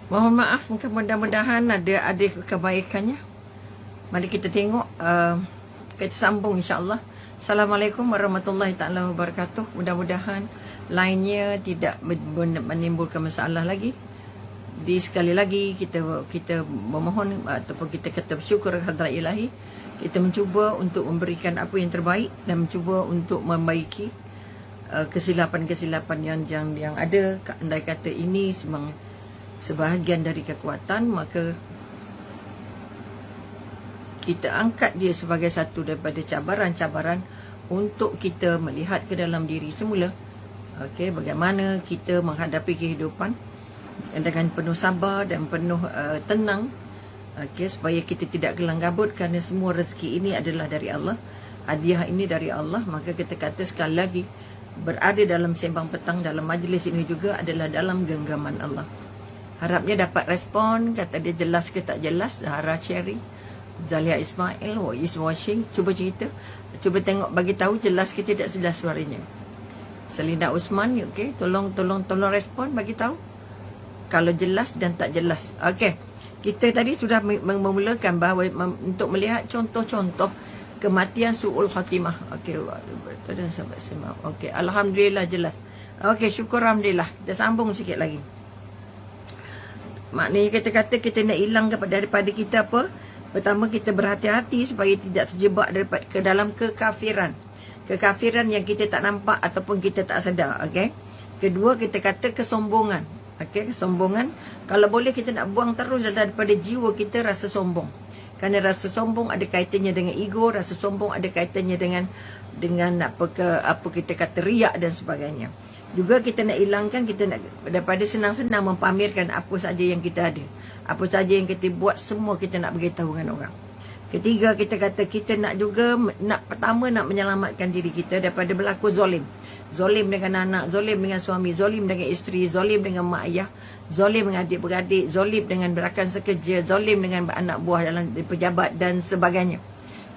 Mohon maaf, mudah-mudahan ada kebaikannya. Mari kita tengok, kita sambung insya-Allah. Assalamualaikum warahmatullahi taala wabarakatuh. Mudah-mudahan lainnya tidak menimbulkan masalah lagi. Sekali lagi kita memohon ataupun kita kata bersyukur hadrat ilahi. Kita mencuba untuk memberikan apa yang terbaik dan mencuba untuk membaiki kesilapan-kesilapan yang ada. Andai kata ini memang sebahagian dari kekuatan, maka kita angkat dia sebagai satu daripada cabaran-cabaran untuk kita melihat ke dalam diri semula. Okey, bagaimana kita menghadapi kehidupan dengan penuh sabar dan penuh tenang. Okey, supaya kita tidak kelang kabut, kerana semua rezeki ini adalah dari Allah. Hadiah ini dari Allah. Maka kita kata sekali lagi, berada dalam sembang petang dalam majlis ini juga adalah dalam genggaman Allah. Harapnya dapat respon, kata dia jelas ke tak jelas. Zahra Cherry, Zalia Ismail, who is watching, cuba cerita, cuba tengok, bagi tahu jelas ke tidak jelas suaranya. Selina Usman, okey, tolong respon, bagi tahu kalau jelas dan tak jelas. Okey, kita tadi sudah memulakan bahawa untuk melihat contoh-contoh kematian su'ul khatimah. Okey, dan sahabat semua. Okey, alhamdulillah jelas. Okey, syukur alhamdulillah. Kita sambung sikit lagi. Maknanya kita kata kita nak hilang daripada kita apa? Pertama, kita berhati-hati supaya tidak terjebak ke dalam kekafiran. Kekafiran yang kita tak nampak ataupun kita tak sedar. Okay? Kedua, kita kata kesombongan. Okay? Kesombongan, kalau boleh kita nak buang terus daripada jiwa kita rasa sombong. Kerana rasa sombong ada kaitannya dengan ego, rasa sombong ada kaitannya dengan apa kita kata riak dan sebagainya. Juga kita nak hilangkan, kita nak daripada senang-senang mempamerkan apa saja yang kita ada. Apa saja yang kita buat, semua kita nak beritahu dengan orang. Ketiga, kita kata kita nak juga, pertama nak menyelamatkan diri kita daripada berlaku zolim. Zolim dengan anak, zolim dengan suami, zolim dengan isteri, zolim dengan mak ayah, zolim dengan adik-beradik, zolim dengan rakan sekerja, zolim dengan anak buah dalam pejabat dan sebagainya.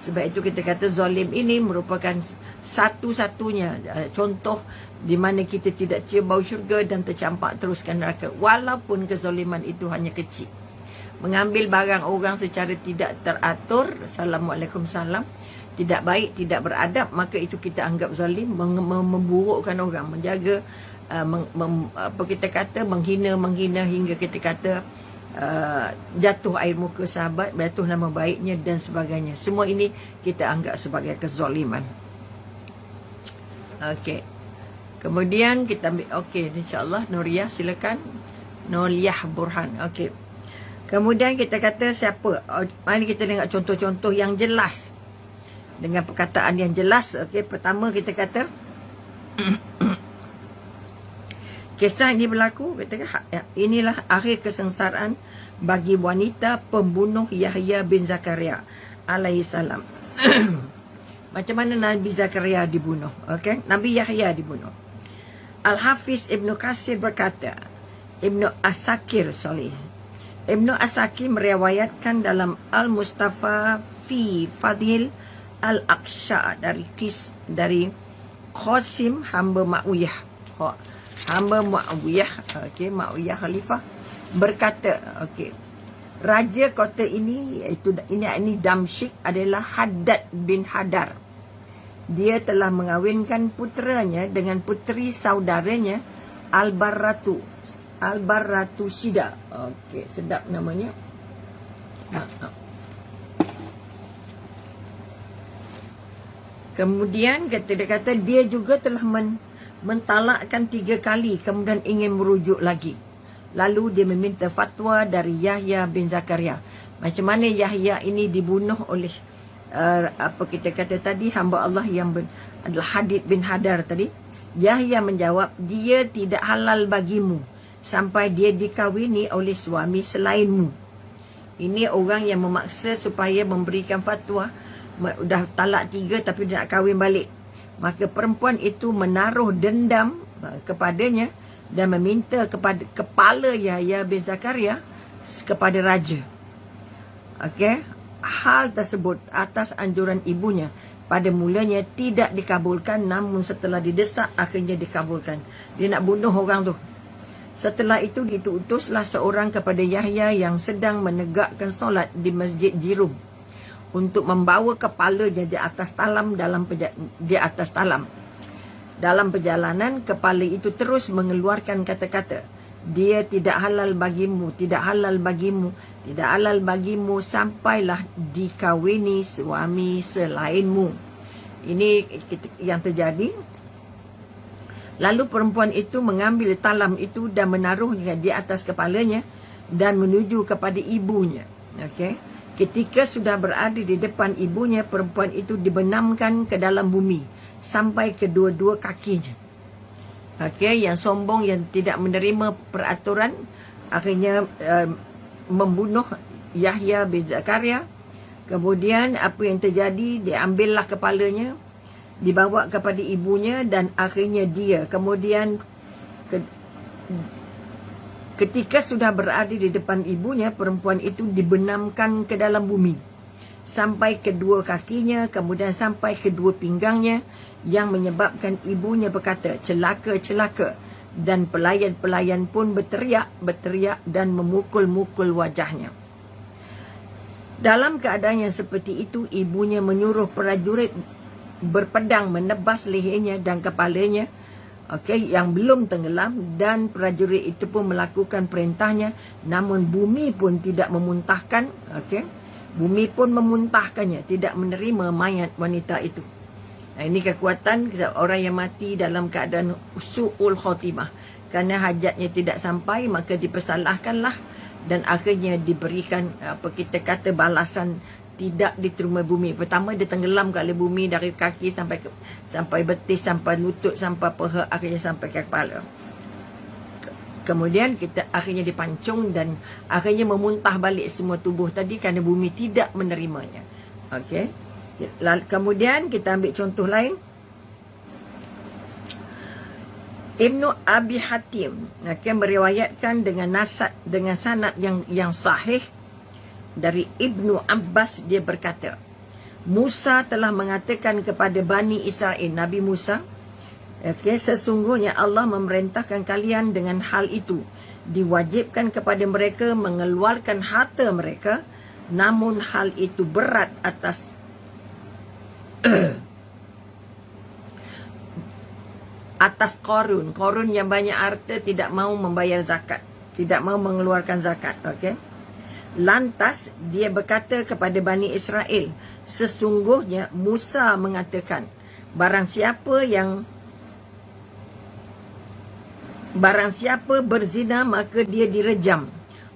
Sebab itu kita kata zolim ini merupakan satu-satunya contoh di mana kita tidak cium bau syurga dan tercampak teruskan neraka. Walaupun kezoliman itu hanya kecil. Mengambil barang orang secara tidak teratur, Assalamualaikum salam, tidak baik, tidak beradab, maka itu kita anggap zalim, memburukkan orang, menjaga, apa kita kata, menghina hingga kita kata jatuh air muka sahabat, jatuh nama baiknya dan sebagainya. Semua ini kita anggap sebagai kezaliman. Okey. Kemudian kita ambil, okey, insya-Allah Nuriyah silakan. Nuriyah Burhan. Okey. Kemudian kita kata siapa? Mari kita tengok contoh-contoh yang jelas. Dengan perkataan yang jelas. Okey, pertama kita kata kisah ini berlaku, inilah akhir kesengsaraan bagi wanita pembunuh Yahya bin Zakaria alaihissalam. Macam mana Nabi Zakaria dibunuh? Okay? Nabi Yahya dibunuh. Al-Hafiz Ibn Katsir berkata, Ibn Asakir meriwayatkan dalam Al-Mustafa fi Fadil Al-Aqsha dari Qasim hamba Muawiyah. Hamba Muawiyah, okey, Muawiyah khalifah berkata, okey, raja kota ini, iaitu ini Damsyik, adalah Haddad bin Hadar. Dia telah mengawinkan puteranya dengan puteri saudaranya Al-Barratu Shida. Okey, sedap namanya. Kemudian dia kata dia juga telah mentalakkan 3 kali, kemudian ingin merujuk lagi. Lalu dia meminta fatwa dari Yahya bin Zakaria. Macam mana Yahya ini dibunuh oleh apa kita kata tadi, hamba Allah yang adalah Hadid bin Hadar tadi. Yahya menjawab, dia tidak halal bagimu sampai dia dikawini oleh suami selainmu. Ini orang yang memaksa supaya memberikan fatwa. Dah talak 3 tapi dia nak kahwin balik. Maka perempuan itu menaruh dendam kepadanya dan meminta kepada kepala Yahya bin Zakaria kepada raja. Okey, hal tersebut atas anjuran ibunya pada mulanya tidak dikabulkan, namun setelah didesak akhirnya dikabulkan. Dia nak bunuh orang tu. Setelah itu diutuslah seorang kepada Yahya yang sedang menegakkan solat di Masjid Jirum untuk membawa kepalanya di atas talam Dalam perjalanan, kepala itu terus mengeluarkan kata-kata, "Dia tidak halal bagimu, tidak halal bagimu, tidak halal bagimu sampailah dikawini suami selainmu." Ini yang terjadi. Lalu perempuan itu mengambil talam itu dan menaruhnya di atas kepalanya dan menuju kepada ibunya. Okey. Ketika sudah berada di depan ibunya, perempuan itu dibenamkan ke dalam bumi sampai kedua-dua kakinya. Okey, yang sombong, yang tidak menerima peraturan, akhirnya membunuh Yahya bin Zakaria. Kemudian apa yang terjadi, diambillah kepalanya, dibawa kepada ibunya dan akhirnya dia kemudian ketika sudah berada di depan ibunya, perempuan itu dibenamkan ke dalam bumi sampai kedua kakinya, kemudian sampai kedua pinggangnya, yang menyebabkan ibunya berkata, "Celaka, celaka." Dan pelayan-pelayan pun berteriak dan memukul-mukul wajahnya. Dalam keadaan yang seperti itu, ibunya menyuruh prajurit berpedang menebas lehernya dan kepalanya, yang belum tenggelam, dan prajurit itu pun melakukan perintahnya, namun bumi pun tidak memuntahkan, bumi pun memuntahkannya, tidak menerima mayat wanita itu. Ini kekuatan orang yang mati dalam keadaan su'ul khotimah, kerana hajatnya tidak sampai, maka dipersalahkanlah dan akhirnya diberikan kita kata balasan tidak diterima bumi. Pertama dia tenggelam kat dalam bumi dari kaki sampai betis, sampai lutut, sampai paha, akhirnya sampai ke kepala. Kemudian kita akhirnya dipancung dan akhirnya memuntah balik semua tubuh tadi kerana bumi tidak menerimanya. Okey. Kemudian kita ambil contoh lain. Ibnu Abi Hatim meriwayatkan dengan sanad yang sahih dari Ibnu Abbas, dia berkata, Musa telah mengatakan kepada Bani Israel, Nabi Musa, sesungguhnya Allah memerintahkan kalian dengan hal itu, diwajibkan kepada mereka mengeluarkan harta mereka, namun hal itu berat atas atas Qarun yang banyak harta, tidak mau membayar zakat, tidak mau mengeluarkan zakat. Lantas dia berkata kepada Bani Israel, sesungguhnya Musa mengatakan, barang siapa berzina maka dia direjam.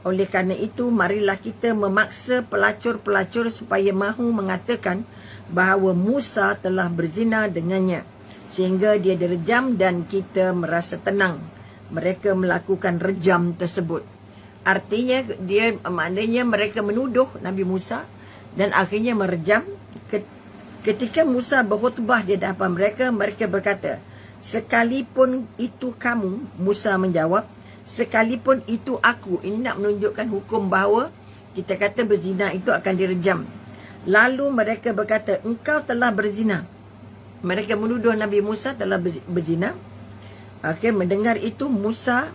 Oleh kerana itu, marilah kita memaksa pelacur-pelacur supaya mahu mengatakan bahawa Musa telah berzina dengannya, sehingga dia direjam dan kita merasa tenang mereka melakukan rejam tersebut. Artinya maknanya mereka menuduh Nabi Musa dan akhirnya merejam. Ketika Musa berkhutbah di hadapan mereka, mereka berkata, sekalipun itu kamu, Musa menjawab, sekalipun itu aku. Ini nak menunjukkan hukum bahawa kita kata berzina itu akan direjam. Lalu mereka berkata, engkau telah berzina. Mereka menuduh Nabi Musa telah berzina. Mendengar itu Musa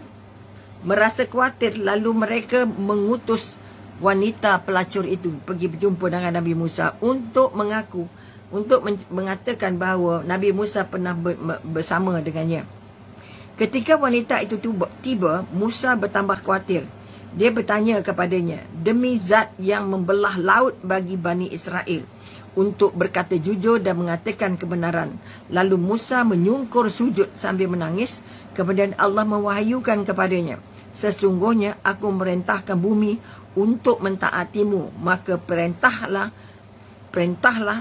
merasa khawatir, lalu mereka mengutus wanita pelacur itu pergi berjumpa dengan Nabi Musa untuk mengatakan bahawa Nabi Musa pernah bersama dengannya. Ketika wanita itu tiba, Musa bertambah khawatir. Dia bertanya kepadanya, demi zat yang membelah laut bagi Bani Israel, untuk berkata jujur dan mengatakan kebenaran. Lalu Musa menyungkur sujud sambil menangis. Kemudian Allah mewahyukan kepadanya, sesungguhnya aku merintahkan bumi untuk mentaatimu, maka perintahlah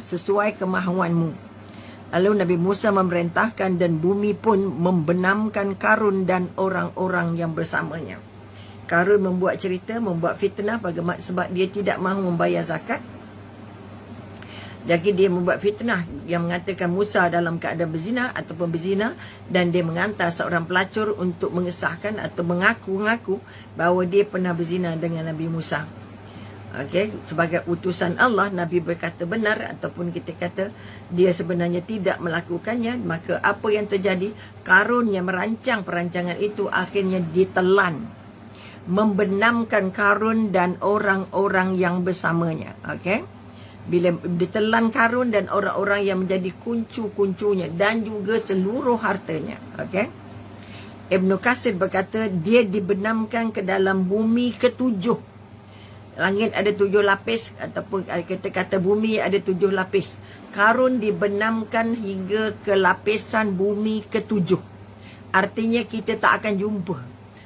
sesuai kemahuanmu. Lalu Nabi Musa memerintahkan dan bumi pun membenamkan Qarun dan orang-orang yang bersamanya. Qarun membuat fitnah sebab dia tidak mahu membayar zakat. Jadi dia membuat fitnah yang mengatakan Musa dalam keadaan berzina ataupun berzina, dan dia mengantar seorang pelacur untuk mengesahkan atau mengaku-ngaku bahawa dia pernah berzina dengan Nabi Musa. Okey, sebagai utusan Allah, Nabi berkata benar ataupun kita kata dia sebenarnya tidak melakukannya, maka apa yang terjadi? Karun yang merancang perancangan itu akhirnya ditelan, membenamkan Karun dan orang-orang yang bersamanya. Okey, bila ditelan Karun dan orang-orang yang menjadi kuncu-kuncunya dan juga seluruh hartanya. Okey, Ibn Katsir berkata dia dibenamkan ke dalam bumi ketujuh. Langit ada 7 lapis ataupun kita kata bumi ada 7 lapis. Karun dibenamkan hingga ke lapisan bumi ke-7. Artinya kita tak akan jumpa.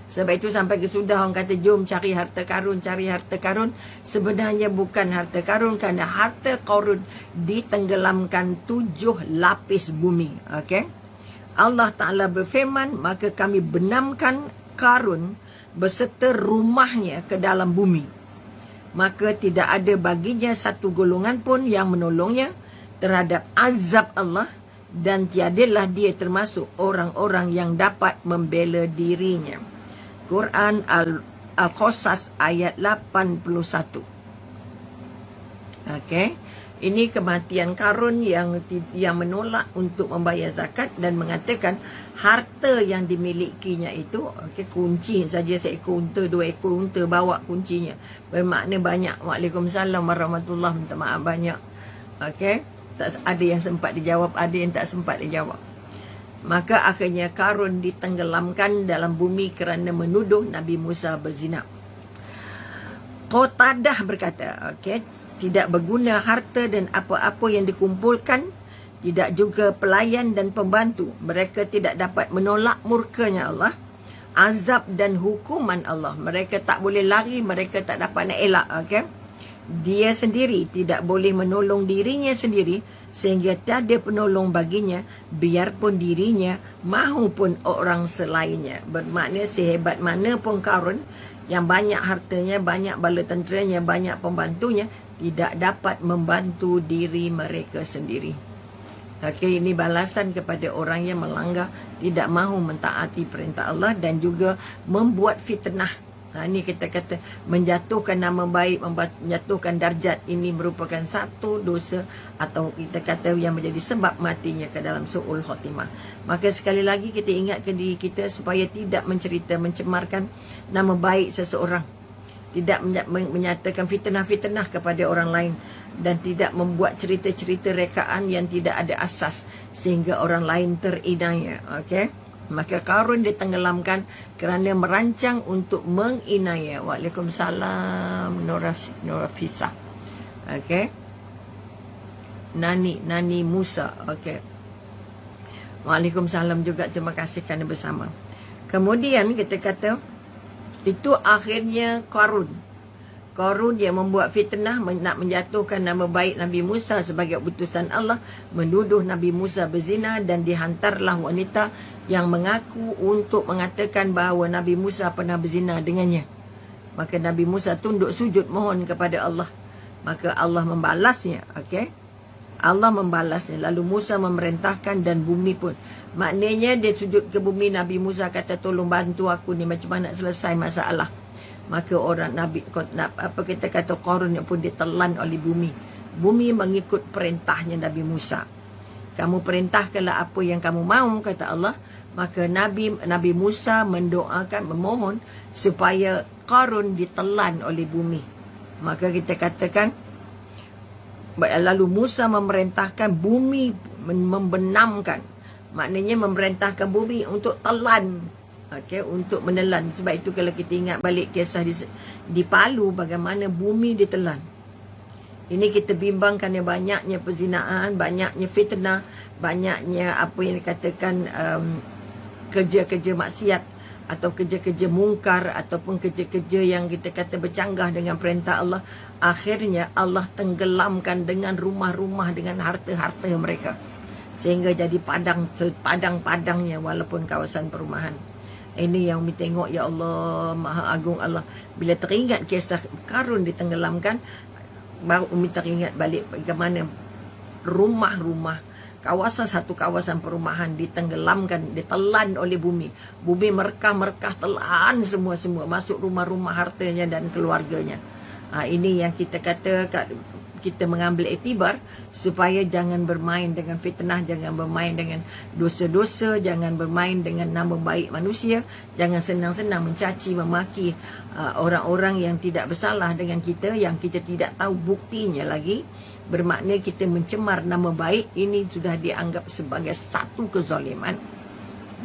Sebab itu sampai ke sudah orang kata jom cari harta karun, cari harta karun. Sebenarnya bukan harta karun, kerana harta karun ditenggelamkan 7 lapis bumi. Okey. Allah Ta'ala berfirman, maka kami benamkan Karun beserta rumahnya ke dalam bumi. Maka tidak ada baginya satu golongan pun yang menolongnya terhadap azab Allah, dan tiadalah dia termasuk orang-orang yang dapat membela dirinya. Quran Al-Qasas ayat 81. Okey. Ini kematian Karun yang menolak untuk membayar zakat dan mengatakan harta yang dimilikinya itu, okey, kunci saja seekor unta, 2 ekor unta bawa kuncinya. Bermakna banyak. Waalaikumsalam warahmatullahi, minta maaf banyak. Okey, tak ada yang sempat dijawab, ada yang tak sempat dijawab. Maka akhirnya Karun ditenggelamkan dalam bumi kerana menuduh Nabi Musa berzina. Qatadah berkata, okey, tidak berguna harta dan apa-apa yang dikumpulkan, tidak juga pelayan dan pembantu. Mereka tidak dapat menolak murkanya Allah, azab dan hukuman Allah. Mereka tak boleh lari, mereka tak dapat nak elak. Okay? Dia sendiri tidak boleh menolong dirinya sendiri, sehingga tiada penolong baginya, biarpun dirinya mahupun orang selainnya. Bermakna sehebat mana pun Karun, yang banyak hartanya, banyak bala tenteranya, banyak pembantunya, tidak dapat membantu diri mereka sendiri. Okey, ini balasan kepada orang yang melanggar, tidak mahu mentaati perintah Allah dan juga membuat fitnah. Ini kita kata menjatuhkan nama baik, menjatuhkan darjat. Ini merupakan satu dosa atau kita kata yang menjadi sebab matinya ke dalam su'ul khotimah. Maka sekali lagi kita ingatkan diri kita supaya tidak mencemarkan nama baik seseorang, tidak menyatakan fitnah-fitnah kepada orang lain, dan tidak membuat cerita-cerita rekaan yang tidak ada asas sehingga orang lain terinaya. Okey, maka Karun ditenggelamkan kerana merancang untuk menginaya. Waalaikumsalam Nurafisa. Okey, Nani Musa. Okey, Waalaikumsalam juga, terima kasih kerana bersama. Kemudian kita kata itu akhirnya Karun yang membuat fitnah, nak menjatuhkan nama baik Nabi Musa sebagai utusan Allah, menuduh Nabi Musa berzina, dan dihantarlah wanita yang mengaku untuk mengatakan bahawa Nabi Musa pernah berzina dengannya. Maka Nabi Musa tunduk sujud mohon kepada Allah. Maka Allah membalasnya. Okey, Allah membalasnya. Lalu Musa memerintahkan dan bumi pun. Maknanya dia sujud ke bumi, Nabi Musa kata tolong bantu aku ni macam mana nak selesai masalah. Maka orang Nabi, apa kita kata, Karun pun ditelan oleh bumi. Bumi mengikut perintahnya Nabi Musa. Kamu perintahkanlah apa yang kamu mahu, kata Allah. Maka Nabi Musa mendoakan, memohon supaya Karun ditelan oleh bumi. Maka kita katakan, lalu Musa memerintahkan bumi membenamkan. Maknanya memerintahkan bumi untuk telan. Okey, untuk menelan. Sebab itu kalau kita ingat balik kisah di Palu, bagaimana bumi ditelan. Ini kita bimbang kerana banyaknya perzinaan, banyaknya fitnah, banyaknya apa yang dikatakan kerja-kerja maksiat atau kerja-kerja mungkar ataupun kerja-kerja yang kita kata bercanggah dengan perintah Allah. Akhirnya Allah tenggelamkan dengan rumah-rumah, dengan harta-harta mereka, sehingga jadi padang-padangnya walaupun kawasan perumahan. Ini yang Umi tengok, ya Allah, Maha Agung Allah. Bila teringat kisah Karun ditenggelamkan, baru Umi teringat balik bagaimana rumah-rumah, satu kawasan perumahan ditenggelamkan, ditelan oleh bumi. Bumi merkah telan semua masuk rumah-rumah hartanya dan keluarganya. Ini yang kita kata kita mengambil iktibar supaya jangan bermain dengan fitnah, jangan bermain dengan dosa-dosa, jangan bermain dengan nama baik manusia, jangan senang-senang mencaci, memaki orang-orang yang tidak bersalah dengan kita, yang kita tidak tahu buktinya lagi. Bermakna kita mencemar nama baik, ini sudah dianggap sebagai satu kezaliman.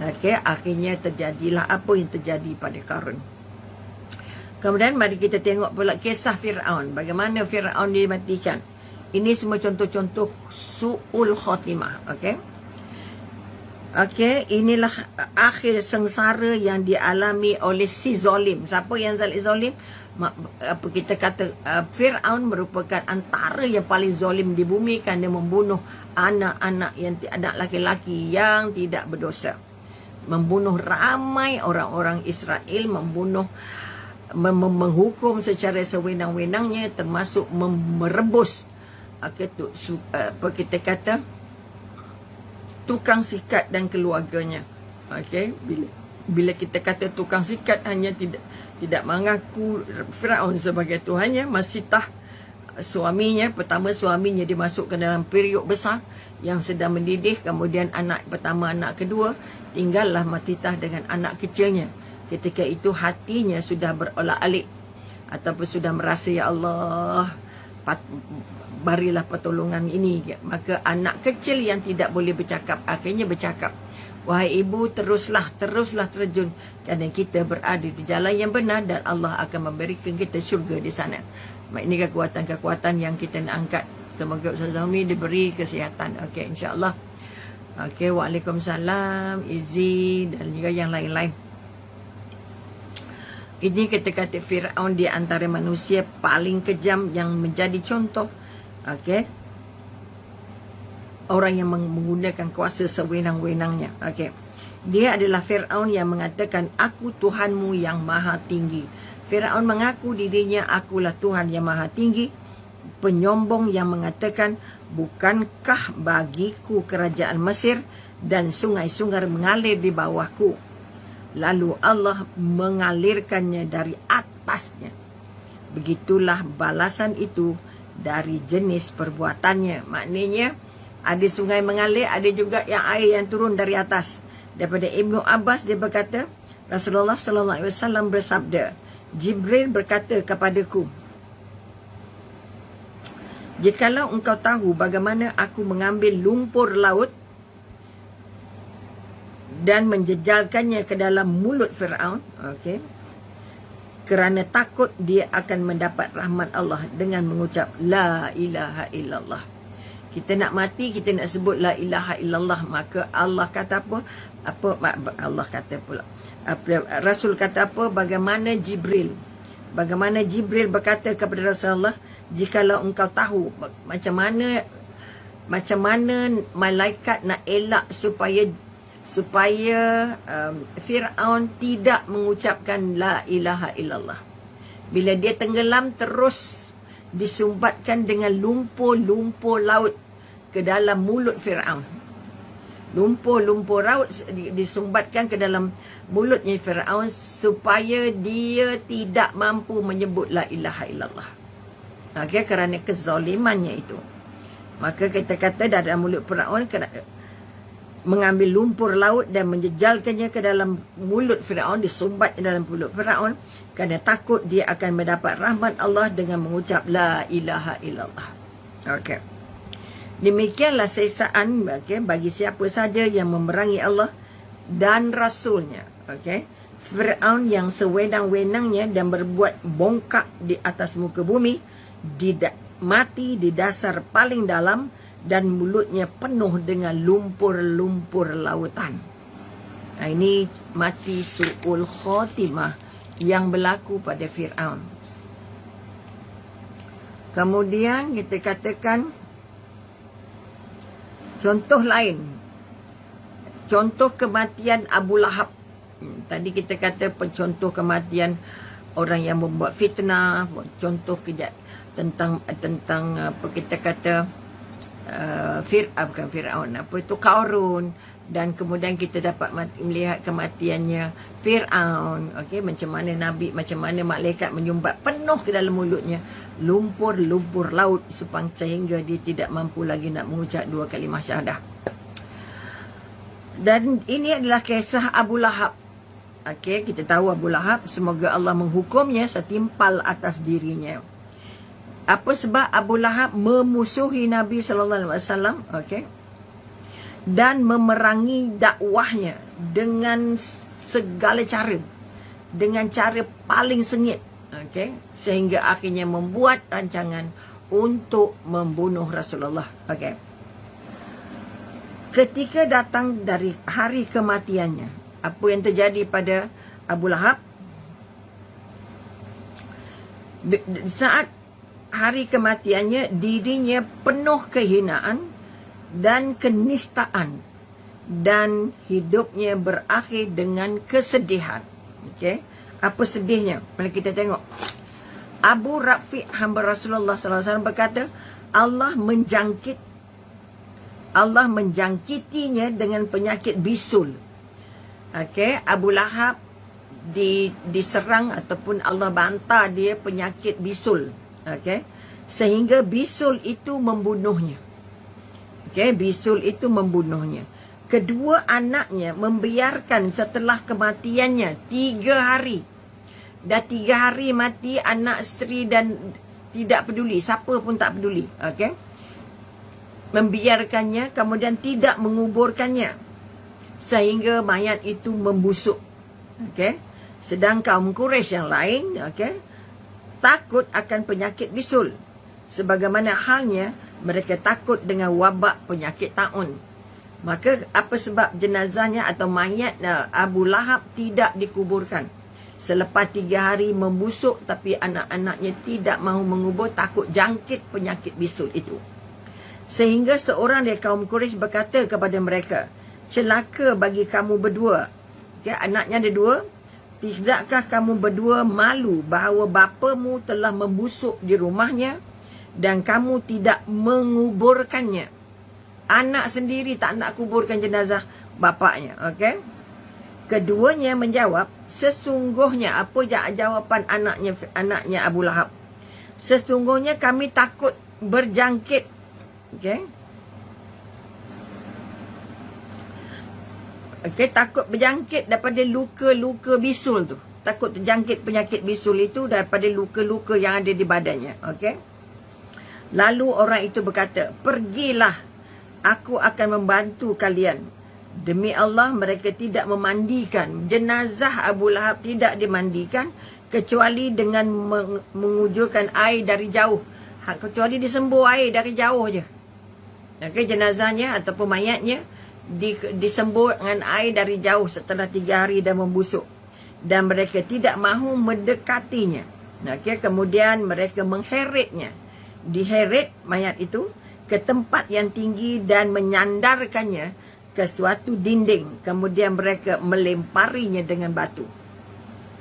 Okey, akhirnya terjadilah apa yang terjadi pada Qarun. Kemudian mari kita tengok pula kisah Fir'aun. Bagaimana Fir'aun dimatikan. Ini semua contoh-contoh su'ul khatimah. Okey. Okey, inilah akhir sengsara yang dialami oleh si zalim. Siapa yang zalim? Apa kita kata Fir'aun merupakan antara yang paling zalim di bumi kerana membunuh anak-anak anak laki-laki yang tidak berdosa. Membunuh ramai orang-orang Israel, menghukum secara sewenang-wenangnya, termasuk merebus apa kita kata tukang sikat dan keluarganya. Okey, bila kita kata tukang sikat hanya tidak mengaku Firaun sebagai tuhannya, masih suaminya, pertama suaminya dimasukkan dalam periuk besar yang sedang mendidih, kemudian anak pertama, anak kedua, tinggallah Matitah dengan anak kecilnya. Ketika itu hatinya sudah berolah-alik ataupun sudah merasa, ya Allah, berilah pertolongan ini. Maka anak kecil yang tidak boleh bercakap akhirnya bercakap. Wahai ibu, teruslah terjun, kerana kita berada di jalan yang benar dan Allah akan memberikan kita syurga di sana. Ini kekuatan-kekuatan yang kita nak angkat. Semoga Ustaz Zahmi diberi kesihatan. Okey, insya-Allah. Okey, waalaikumsalam, Izzy dan juga yang lain-lain. Ini kata-kata Fir'aun di antara manusia paling kejam yang menjadi contoh. Okey. Orang yang menggunakan kuasa sewenang-wenangnya. Okey. Dia adalah Fir'aun yang mengatakan, aku Tuhanmu yang maha tinggi. Fir'aun mengaku dirinya akulah Tuhan yang maha tinggi. Penyombong yang mengatakan, bukankah bagiku kerajaan Mesir dan sungai-sungai mengalir di bawahku? Lalu Allah mengalirkannya dari atasnya. Begitulah balasan itu dari jenis perbuatannya. Maknanya ada sungai mengalir, ada juga yang air yang turun dari atas. Daripada Ibnu Abbas dia berkata, Rasulullah sallallahu alaihi wasallam bersabda, Jibril berkata kepadaku, jikalau engkau tahu bagaimana aku mengambil lumpur laut dan menjejalkannya ke dalam mulut Fir'aun, okey, kerana takut dia akan mendapat rahmat Allah dengan mengucap la ilaha illallah. Kita nak mati, kita nak sebut la ilaha illallah, maka Allah kata apa? Allah kata pula, Rasul kata apa? Bagaimana Jibril berkata kepada Rasulullah, jikalau engkau tahu macam mana malaikat nak elak supaya Fir'aun tidak mengucapkan la ilaha illallah. Bila dia tenggelam, terus disumbatkan dengan lumpur-lumpur laut ke dalam mulut Fir'aun. Lumpur-lumpur laut disumbatkan ke dalam mulutnya Fir'aun supaya dia tidak mampu menyebut la ilaha illallah. Okay, kerana kezalimannya itu. Maka kita kata dari mulut Fir'aun mengambil lumpur laut dan menjejalkannya ke dalam mulut Fir'aun, disumbat dalam mulut Fir'aun kerana takut dia akan mendapat rahmat Allah dengan mengucap la ilaha illallah. Okey. Demikianlah sesaan bagi siapa saja yang memerangi Allah dan Rasulnya. Okey. Fir'aun yang sewenang-wenangnya dan berbuat bongkak di atas muka bumi, mati di dasar paling dalam dan mulutnya penuh dengan lumpur-lumpur lautan. Ini mati su'ul khatimah yang berlaku pada Fir'aun. Kemudian kita katakan contoh lain. Contoh kematian Abu Lahab. Tadi kita kata contoh kematian orang yang membuat fitnah, contoh tentang apa kita kata bukan Fir'aun, apa itu, Qarun, dan kemudian kita dapat melihat kematiannya Fir'aun, okey, macam mana Nabi, macam mana malaikat menyumbat penuh ke dalam mulutnya lumpur laut sehingga dia tidak mampu lagi nak mengucap 2 kalimah syahadah. Dan ini adalah kisah Abu Lahab. Okey, kita tahu Abu Lahab, semoga Allah menghukumnya setimpal atas dirinya. Apa sebab Abu Lahab memusuhi Nabi SAW, okey, dan memerangi dakwahnya dengan segala cara, dengan cara paling sengit, okey, sehingga akhirnya membuat rancangan untuk membunuh Rasulullah. Okey, ketika datang dari hari kematiannya, apa yang terjadi pada Abu Lahab? Saat hari kematiannya, dirinya penuh kehinaan dan kenistaan, dan hidupnya berakhir dengan kesedihan. Okey, apa sedihnya? Mari kita tengok. Abu Rafi, hamba Rasulullah SAW, berkata, Allah menjangkitinya dengan penyakit bisul. Okey, Abu Lahab diserang ataupun Allah bantar dia penyakit bisul. Okey, sehingga bisul itu membunuhnya. Okey, bisul itu membunuhnya. Kedua anaknya membiarkan setelah kematiannya 3 hari. Dah 3 hari mati anak isteri dan tidak peduli, siapa pun tak peduli. Okey, membiarkannya, kemudian tidak menguburkannya, sehingga mayat itu membusuk. Okey, sedang kaum Quraisy yang lain, okey, takut akan penyakit bisul, sebagaimana halnya mereka takut dengan wabak penyakit taun. Maka apa sebab jenazahnya atau mayat Abu Lahab tidak dikuburkan? Selepas 3 hari membusuk, tapi anak-anaknya tidak mahu mengubur, takut jangkit penyakit bisul itu. Sehingga seorang dari kaum Quraisy berkata kepada mereka, celaka bagi kamu berdua. Okay, anaknya ada 2. Tidakkah kamu berdua malu bahawa bapamu telah membusuk di rumahnya dan kamu tidak menguburkannya? Anak sendiri tak nak kuburkan jenazah bapaknya. Okey. Keduanya menjawab, sesungguhnya, apa jawapan anaknya Abu Lahab? Sesungguhnya kami takut berjangkit. Okey. Okey, takut berjangkit daripada luka-luka bisul tu. Takut terjangkit penyakit bisul itu daripada luka-luka yang ada di badannya. Okey. Lalu orang itu berkata, pergilah, aku akan membantu kalian. Demi Allah, mereka tidak memandikan. Jenazah Abu Lahab tidak dimandikan, kecuali dengan mengujurkan air dari jauh. Kecuali disembur air dari jauh je. Okey, jenazahnya ataupun mayatnya disembur dengan air dari jauh setelah 3 hari dah membusuk, dan mereka tidak mahu mendekatinya. Okay, kemudian mereka mengheretnya, diheret mayat itu ke tempat yang tinggi dan menyandarkannya ke suatu dinding, kemudian mereka melemparinya dengan batu.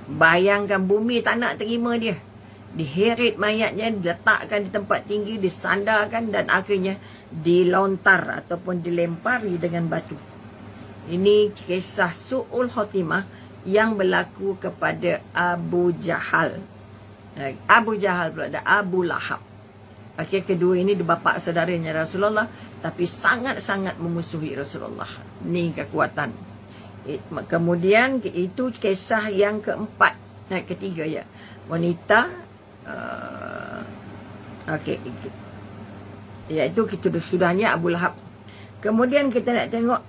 Bayangkan, bumi tak nak terima dia. Diheret mayatnya, diletakkan di tempat tinggi, disandarkan, dan akhirnya dilontar ataupun dilempari dengan batu. Ini kisah su'ul khotimah yang berlaku kepada Abu Jahal. Abu Jahal pula ada Abu Lahab. Okey, kedua ini bapa saudaranya Rasulullah, tapi sangat-sangat memusuhi Rasulullah. Ini kekuatan. Kemudian itu kisah yang keempat. Ketiga ya. Wanita okey, iaitu kita sudahnya Abu Lahab. Kemudian kita nak tengok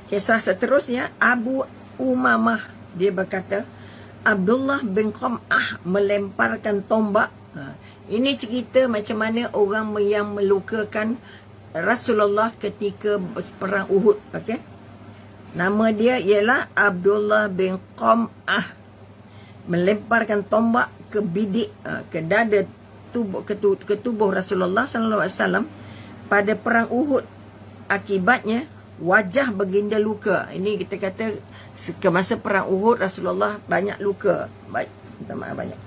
kisah seterusnya. Abu Umamah, dia berkata, Abdullah bin Qam'ah melemparkan tombak. Ini cerita macam mana orang yang melukakan Rasulullah ketika perang Uhud. Okey, nama dia ialah Abdullah bin Qam'ah. Melemparkan tombak ke bidik, ke dada tubuh, ke tubuh Rasulullah SAW pada perang Uhud. Akibatnya wajah baginda luka. Ini kita kata semasa perang Uhud Rasulullah banyak luka. Baik, minta maaf banyak.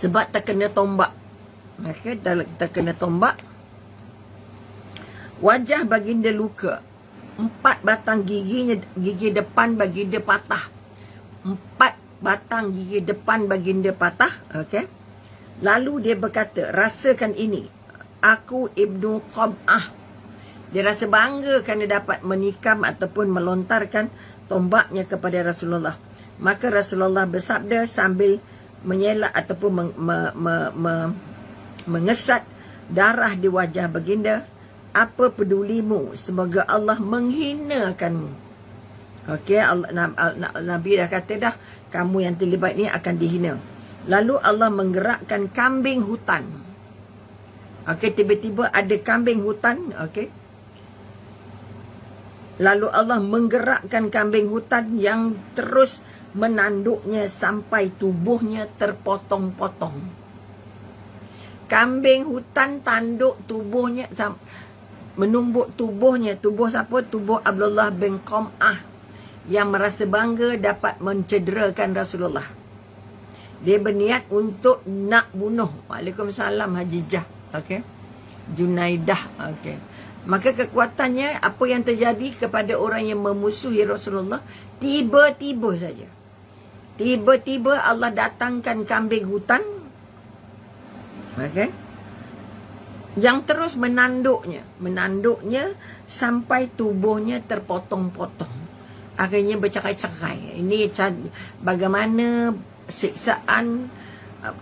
sebab terkena tombak. Okey, terkena tombak. Wajah baginda luka. 4 batang gigi depan baginda patah. 4 batang gigi depan baginda patah. Okey. Lalu dia berkata, rasakan ini. Aku Ibnu Qam'ah. Dia rasa bangga kerana dapat menikam ataupun melontarkan tombaknya kepada Rasulullah. Maka Rasulullah bersabda sambil menyelak ataupun mengesat darah di wajah baginda, apa pedulimu, semoga Allah menghinakanmu. Okey, Nabi dah kata dah, kamu yang terlibat ni akan dihina. Lalu Allah menggerakkan kambing hutan. Okey, tiba-tiba ada kambing hutan. Okey. Lalu Allah menggerakkan kambing hutan yang terus menanduknya sampai tubuhnya terpotong-potong. Kambing hutan tanduk tubuhnya, menumbuk tubuhnya. Tubuh siapa? Tubuh Abdullah bin Qam'ah yang merasa bangga dapat mencederakan Rasulullah. Dia berniat untuk nak bunuh. Waalaikumsalam Hajijah. Okey. Junaidah. Okey. Maka kekuatannya, apa yang terjadi kepada orang yang memusuhi Rasulullah, tiba-tiba saja. Tiba-tiba Allah datangkan kambing hutan. Okey. Yang terus menanduknya. Menanduknya sampai tubuhnya terpotong-potong. Akhirnya bercakai-cakai. Ini bagaimana siksaan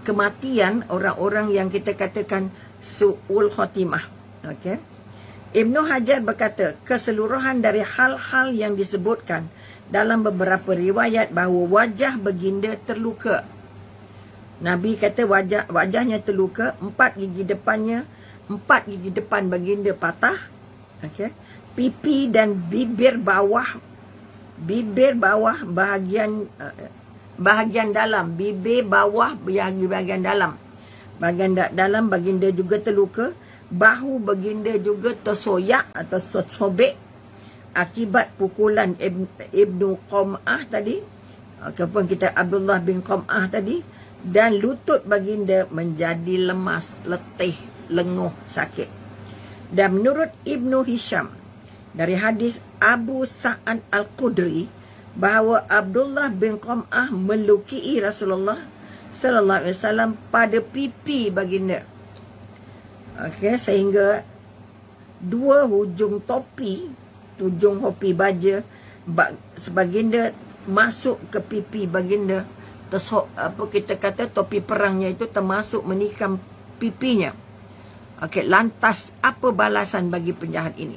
kematian orang-orang yang kita katakan su'ul khatimah. Okey. Ibnu Hajar berkata, keseluruhan dari hal-hal yang disebutkan dalam beberapa riwayat bahawa wajah baginda terluka. Nabi kata wajahnya terluka, 4 gigi depannya, 4 gigi depan baginda patah. Okey. Pipi dan bibir bawah bahagian dalam, bibir bawah bahagian dalam. Bahagian dalam baginda juga terluka. Bahu baginda juga tersoyak atau sobek akibat pukulan Ibnu Qam'ah tadi, ataupun kita Abdullah bin Qam'ah tadi. Dan lutut baginda menjadi lemas, letih, lenguh, sakit. Dan menurut Ibnu Hisham dari hadis Abu Sa'ad Al-Khudri bahawa Abdullah bin Qam'ah melukii Rasulullah sallallahu alaihi wasallam pada pipi baginda. Okey, sehingga 2 hujung topi baja baginda masuk ke pipi baginda. Apa kita kata, topi perangnya itu termasuk menikam pipinya. Okey, lantas apa balasan bagi penjahat ini?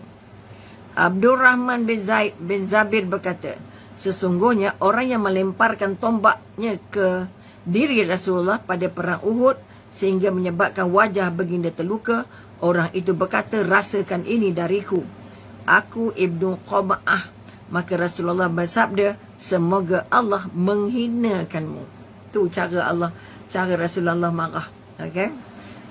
Abdurrahman bin Zabir berkata, sesungguhnya orang yang melemparkan tombaknya ke diri Rasulullah pada perang Uhud sehingga menyebabkan wajah baginda terluka, orang itu berkata, rasakan ini dariku, aku Ibnu Qam'ah. Maka Rasulullah bersabda, semoga Allah menghinakanmu. Tu cara Rasulullah marah. Okey.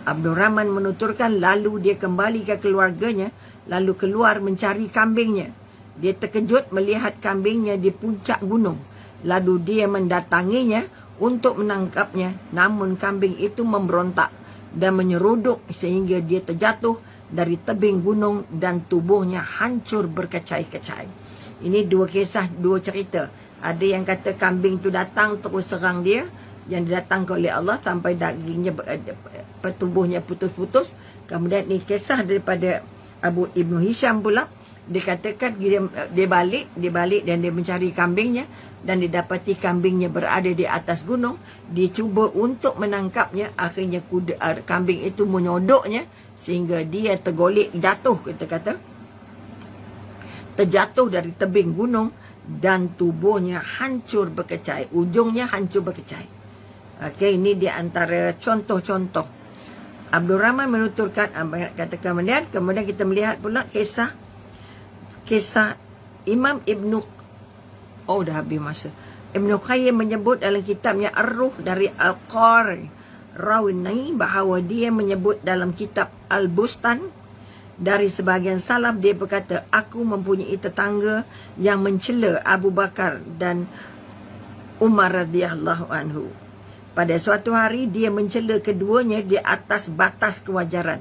Abdurrahman menuturkan, lalu dia kembali ke keluarganya, lalu keluar mencari kambingnya. Dia terkejut melihat kambingnya di puncak gunung. Lalu dia mendatanginya untuk menangkapnya, namun kambing itu memberontak dan menyeruduk sehingga dia terjatuh dari tebing gunung dan tubuhnya hancur berkecai-kecai. Ini 2 kisah, 2 cerita. Ada yang kata kambing itu datang terus serang dia, yang didatangkan oleh Allah sampai dagingnya, tubuhnya putus-putus. Kemudian ni kisah daripada Abu Ibnu Hisham pula. Dia katakan dia balik dan dia mencari kambingnya dan didapati kambingnya berada di atas gunung. Dia cuba untuk menangkapnya, akhirnya kambing itu menyodoknya sehingga dia tergolek jatuh, kita kata terjatuh dari tebing gunung dan tubuhnya hancur berkecai, ujungnya hancur berkecai. Okey, ini di antara contoh-contoh. Abdurrahman menuturkan, katakan kemudian kita melihat pula kisah Imam dah habis masa. Ibnu Qayyim menyebut dalam kitabnya Ar-Ruh dari Al-Qari Rawini bahawa dia menyebut dalam kitab Al-Bustan dari sebahagian salaf, dia berkata, aku mempunyai tetangga yang mencela Abu Bakar dan Umar radhiyallahu anhu. Pada suatu hari dia mencela keduanya di atas batas kewajaran.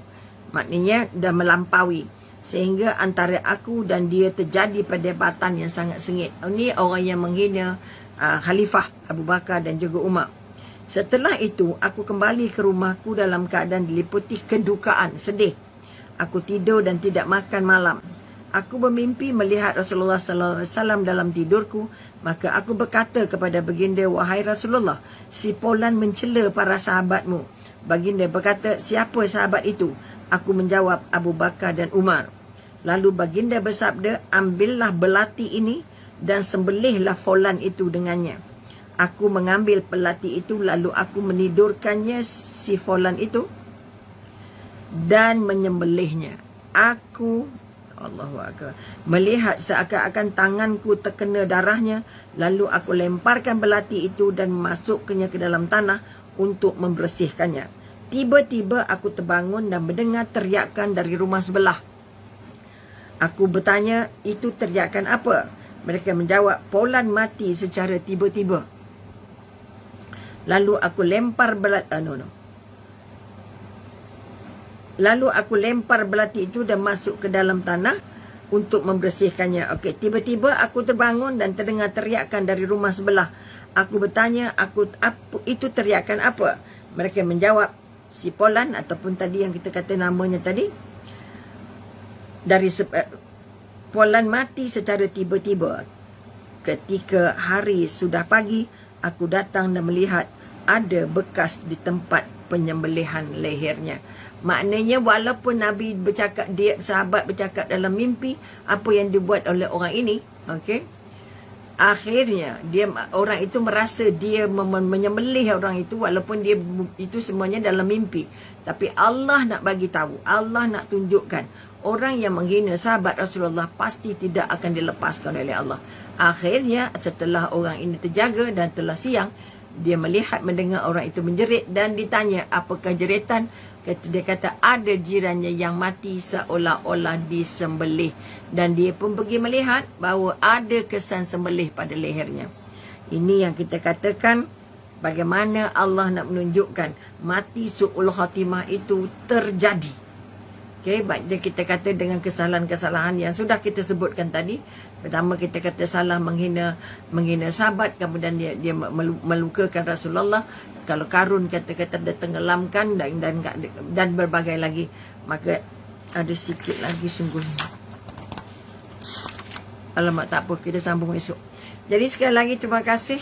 Maknanya dah melampaui. Sehingga antara aku dan dia terjadi perdebatan yang sangat sengit. Ini orang yang menghina Khalifah Abu Bakar dan juga Umar. Setelah itu, aku kembali ke rumahku dalam keadaan diliputi kedukaan, sedih. Aku tidur dan tidak makan malam. Aku bermimpi melihat Rasulullah sallallahu alaihi wasallam dalam tidurku, maka aku berkata kepada baginda, wahai Rasulullah, si Polan mencela para sahabatmu. Baginda berkata, siapa sahabat itu? Aku menjawab, Abu Bakar dan Umar. Lalu baginda bersabda, ambillah belati ini dan sembelihlah Polan itu dengannya. Aku mengambil pelati itu, lalu aku menidurkannya si Polan itu dan menyembelihnya. Aku, Allahu Akbar, melihat seakan-akan tanganku terkena darahnya, lalu aku lemparkan belati itu dan memasukkannya ke dalam tanah untuk membersihkannya. Tiba-tiba aku terbangun dan mendengar teriakan dari rumah sebelah. Aku bertanya, itu teriakan apa? Mereka menjawab, Polan mati secara tiba-tiba. Lalu aku lempar belati itu dan masuk ke dalam tanah untuk membersihkannya. Okey, tiba-tiba aku terbangun dan terdengar teriakan dari rumah sebelah. Aku bertanya, itu teriakan apa? Mereka menjawab, si Polan ataupun tadi yang kita kata namanya tadi, Polan mati secara tiba-tiba. Ketika hari sudah pagi, aku datang dan melihat ada bekas di tempat penyembelihan lehernya. Maknanya walaupun Nabi bercakap, sahabat bercakap dalam mimpi apa yang dibuat oleh orang ini, okey, akhirnya orang itu merasa dia menyembelih orang itu walaupun dia itu semuanya dalam mimpi. Tapi Allah nak bagi tahu, Allah nak tunjukkan orang yang menghina sahabat Rasulullah pasti tidak akan dilepaskan oleh Allah. Akhirnya setelah orang ini terjaga dan telah siang, dia melihat mendengar orang itu menjerit dan ditanya apakah jeritan. Dia kata ada jirannya yang mati seolah-olah disembelih. Dan dia pun pergi melihat bahawa ada kesan sembelih pada lehernya. Ini yang kita katakan bagaimana Allah nak menunjukkan mati su'ul khatimah itu terjadi. Okey, baik kita kata dengan kesalahan-kesalahan yang sudah kita sebutkan tadi. Pertama kita kata salah menghina sahabat, kemudian dia melukakan Rasulullah. Kalau Karun kata-kata dia tenggelamkan dan berbagai lagi. Maka ada sikit lagi sungguhnya. Alamak, tak apa, kita sambung esok. Jadi sekali lagi terima kasih.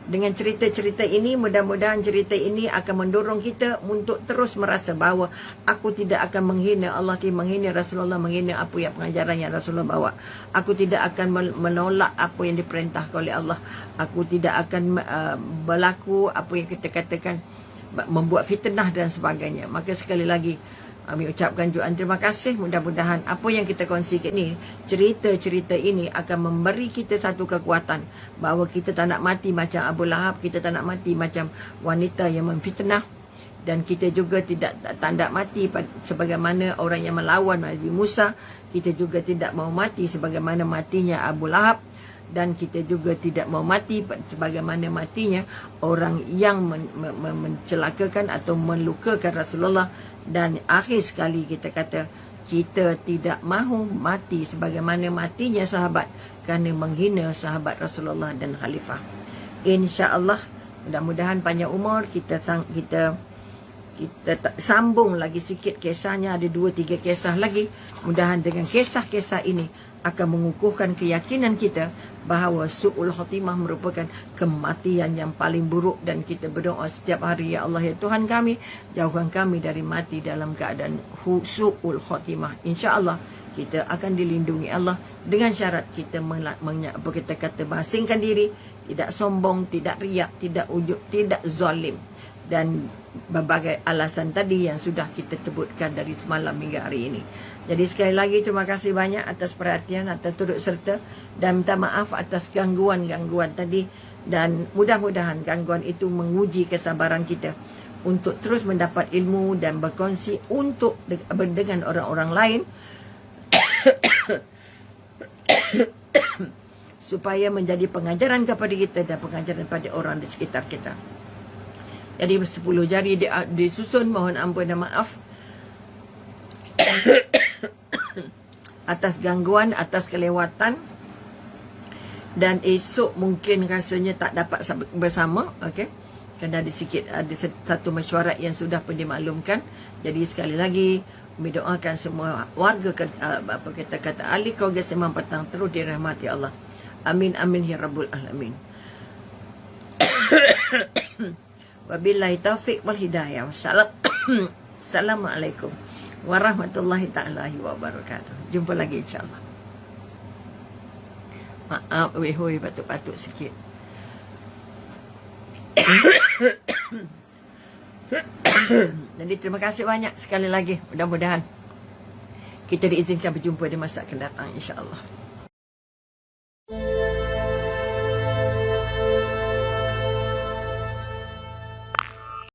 Dengan cerita-cerita ini, mudah-mudahan cerita ini akan mendorong kita untuk terus merasa bahawa aku tidak akan menghina Allah, tidak menghina Rasulullah, menghina apa yang pengajaran yang Rasulullah bawa. Aku tidak akan menolak apa yang diperintahkan oleh Allah. Aku tidak akan berlaku apa yang kita katakan membuat fitnah dan sebagainya. Maka sekali lagi kami ucapkan juaan terima kasih. Mudah-mudahan apa yang kita kongsikan ni, cerita-cerita ini akan memberi kita satu kekuatan bahawa kita tak nak mati macam Abu Lahab, kita tak nak mati macam wanita yang memfitnah, dan kita juga tak nak mati sebagaimana orang yang melawan Nabi Musa. Kita juga tidak mau mati sebagaimana matinya Abu Lahab, dan kita juga tidak mau mati sebagaimana matinya orang yang mencelakakan atau melukakan Rasulullah. Dan akhir sekali kita kata, kita tidak mahu mati sebagaimana matinya sahabat kerana menghina sahabat Rasulullah dan khalifah. InsyaAllah, mudah-mudahan panjang umur, kita sambung lagi sikit kisahnya. Ada 2-3 kisah lagi. Mudahan dengan kisah-kisah ini akan mengukuhkan keyakinan kita bahawa su'ul khatimah merupakan kematian yang paling buruk. Dan kita berdoa setiap hari, ya Allah, ya Tuhan kami, jauhkan kami dari mati dalam keadaan su'ul khatimah. InsyaAllah kita akan dilindungi Allah dengan syarat kita kita kata basingkan diri, tidak sombong, tidak riak, tidak ujub, tidak zalim, dan berbagai alasan tadi yang sudah kita sebutkan dari semalam hingga hari ini. Jadi sekali lagi terima kasih banyak atas perhatian, atas turut serta, dan minta maaf atas gangguan-gangguan tadi. Dan mudah-mudahan gangguan itu menguji kesabaran kita untuk terus mendapat ilmu dan berkongsi untuk dengan orang-orang lain supaya menjadi pengajaran kepada kita dan pengajaran pada orang di sekitar kita. Jadi 10 jari disusun, mohon ampun dan maaf atas gangguan, atas kelewatan. Dan esok mungkin rasanya tak dapat bersama, okey. Kerana ada satu mesyuarat yang sudah pun dimaklumkan. Jadi sekali lagi kami doakan semua warga kata ahli keluarga Sembang Petang terus dirahmati Allah. Amin amin ya rabbul alamin. Wabillahi taufiq wal hidayah. Assalamualaikum warahmatullahi taala wabarakatuh. Jumpa lagi insya-Allah. Maaf, hui batuk-batuk sikit. Jadi terima kasih banyak sekali lagi. Mudah-mudahan kita diizinkan berjumpa di masa akan datang insya-Allah.